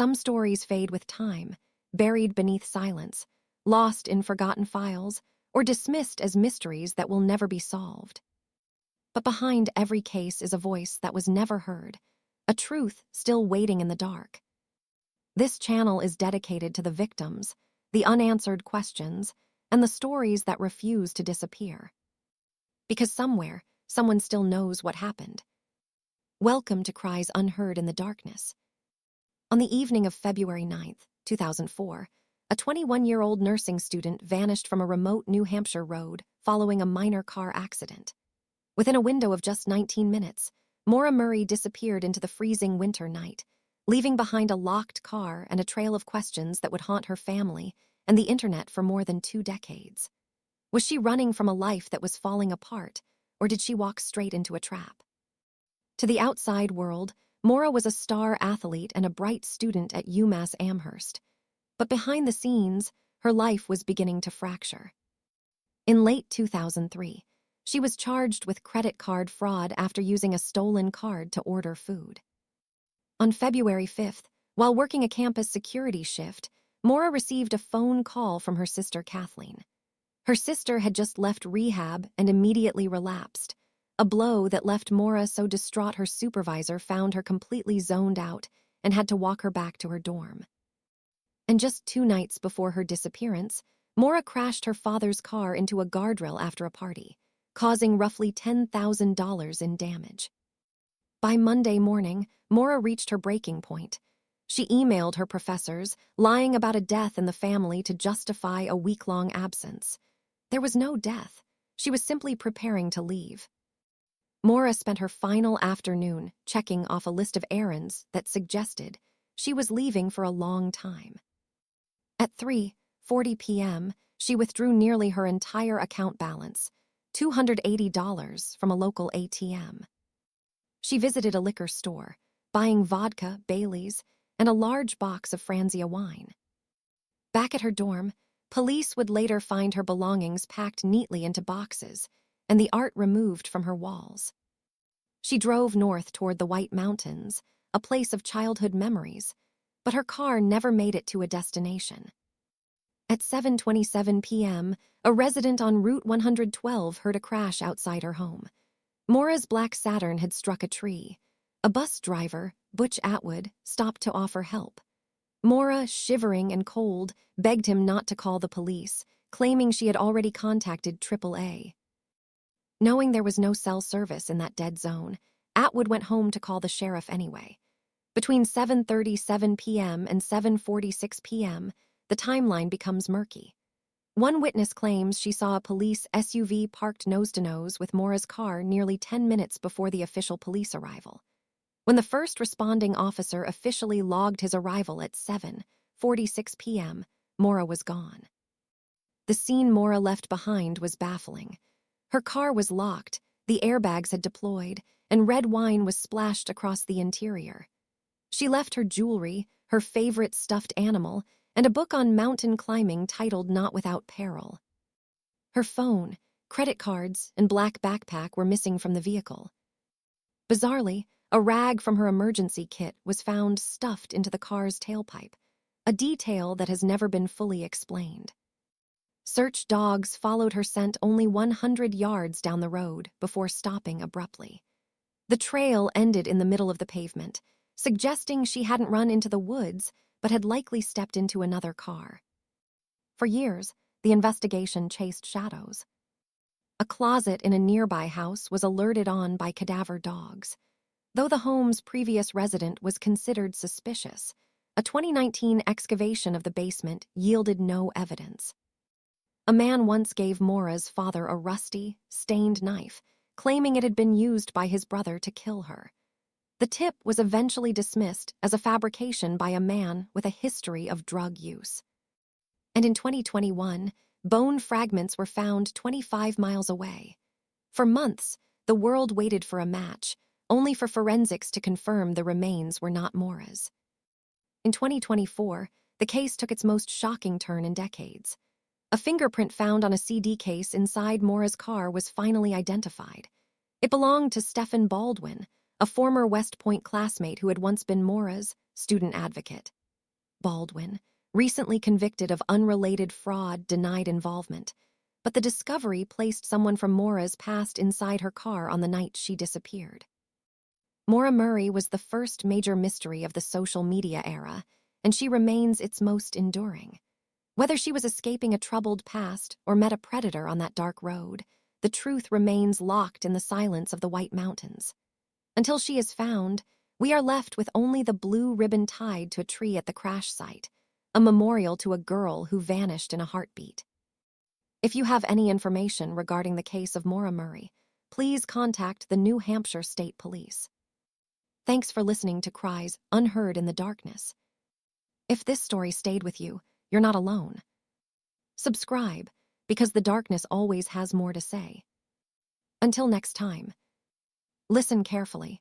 Some stories fade with time, buried beneath silence, lost in forgotten files, or dismissed as mysteries that will never be solved. But behind every case is a voice that was never heard, a truth still waiting in the dark. This channel is dedicated to the victims, the unanswered questions, and the stories that refuse to disappear. Because somewhere, someone still knows what happened. Welcome to Cries Unheard in the Darkness. On the evening of February 9th, 2004, a 21-year-old nursing student vanished from a remote New Hampshire road following a minor car accident. Within a window of just 19 minutes, Maura Murray disappeared into the freezing winter night, leaving behind a locked car and a trail of questions that would haunt her family and the internet for more than 2 decades. Was she running from a life that was falling apart, or did she walk straight into a trap? To the outside world, Maura was a star athlete and a bright student at UMass Amherst. But behind the scenes, her life was beginning to fracture. In late 2003, she was charged with credit card fraud after using a stolen card to order food. On February 5th, while working a campus security shift, Maura received a phone call from her sister Kathleen. Her sister had just left rehab and immediately relapsed, a blow that left Maura so distraught her supervisor found her completely zoned out and had to walk her back to her dorm. And just 2 nights before her disappearance, Maura crashed her father's car into a guardrail after a party, causing roughly $10,000 in damage. By Monday morning, Maura reached her breaking point. She emailed her professors, lying about a death in the family to justify a week-long absence. There was no death. She was simply preparing to leave. Maura spent her final afternoon checking off a list of errands that suggested she was leaving for a long time. At 3:40 p.m., she withdrew nearly her entire account balance, $280 from a local ATM. She visited a liquor store, buying vodka, Baileys, and a large box of Franzia wine. Back at her dorm, police would later find her belongings packed neatly into boxes and the art removed from her walls. She drove north toward the White Mountains, a place of childhood memories, but her car never made it to a destination. At 7:27 p.m., a resident on Route 112 heard a crash outside her home. Maura's black Saturn had struck a tree. A bus driver, Butch Atwood, stopped to offer help. Maura, shivering and cold, begged him not to call the police, claiming she had already contacted AAA. Knowing there was no cell service in that dead zone, Atwood went home to call the sheriff anyway. Between 7:37 p.m. and 7:46 p.m., the timeline becomes murky. One witness claims she saw a police SUV parked nose-to-nose with Maura's car nearly 10 minutes before the official police arrival. When the first responding officer officially logged his arrival at 7:46 p.m., Maura was gone. The scene Maura left behind was baffling. Her car was locked, the airbags had deployed, and red wine was splashed across the interior. She left her jewelry, her favorite stuffed animal, and a book on mountain climbing titled Not Without Peril. Her phone, credit cards, and black backpack were missing from the vehicle. Bizarrely, a rag from her emergency kit was found stuffed into the car's tailpipe, a detail that has never been fully explained. Search dogs followed her scent only 100 yards down the road before stopping abruptly. The trail ended in the middle of the pavement, suggesting she hadn't run into the woods but had likely stepped into another car. For years, the investigation chased shadows. A closet in a nearby house was alerted on by cadaver dogs. Though the home's previous resident was considered suspicious, a 2019 excavation of the basement yielded no evidence. A man once gave Maura's father a rusty, stained knife, claiming it had been used by his brother to kill her. The tip was eventually dismissed as a fabrication by a man with a history of drug use. And in 2021, bone fragments were found 25 miles away. For months, the world waited for a match, only for forensics to confirm the remains were not Maura's. In 2024, the case took its most shocking turn in decades. A fingerprint found on a CD case inside Maura's car was finally identified. It belonged to Stephen Baldwin, a former West Point classmate who had once been Maura's student advocate. Baldwin, recently convicted of unrelated fraud, denied involvement, but the discovery placed someone from Maura's past inside her car on the night she disappeared. Maura Murray was the first major mystery of the social media era, and she remains its most enduring. Whether she was escaping a troubled past or met a predator on that dark road, the truth remains locked in the silence of the White Mountains. Until she is found, we are left with only the blue ribbon tied to a tree at the crash site, a memorial to a girl who vanished in a heartbeat. If you have any information regarding the case of Maura Murray, please contact the New Hampshire State Police. Thanks for listening to Cries Unheard in the Darkness. If this story stayed with you, you're not alone. Subscribe, because the darkness always has more to say. Until next time, listen carefully.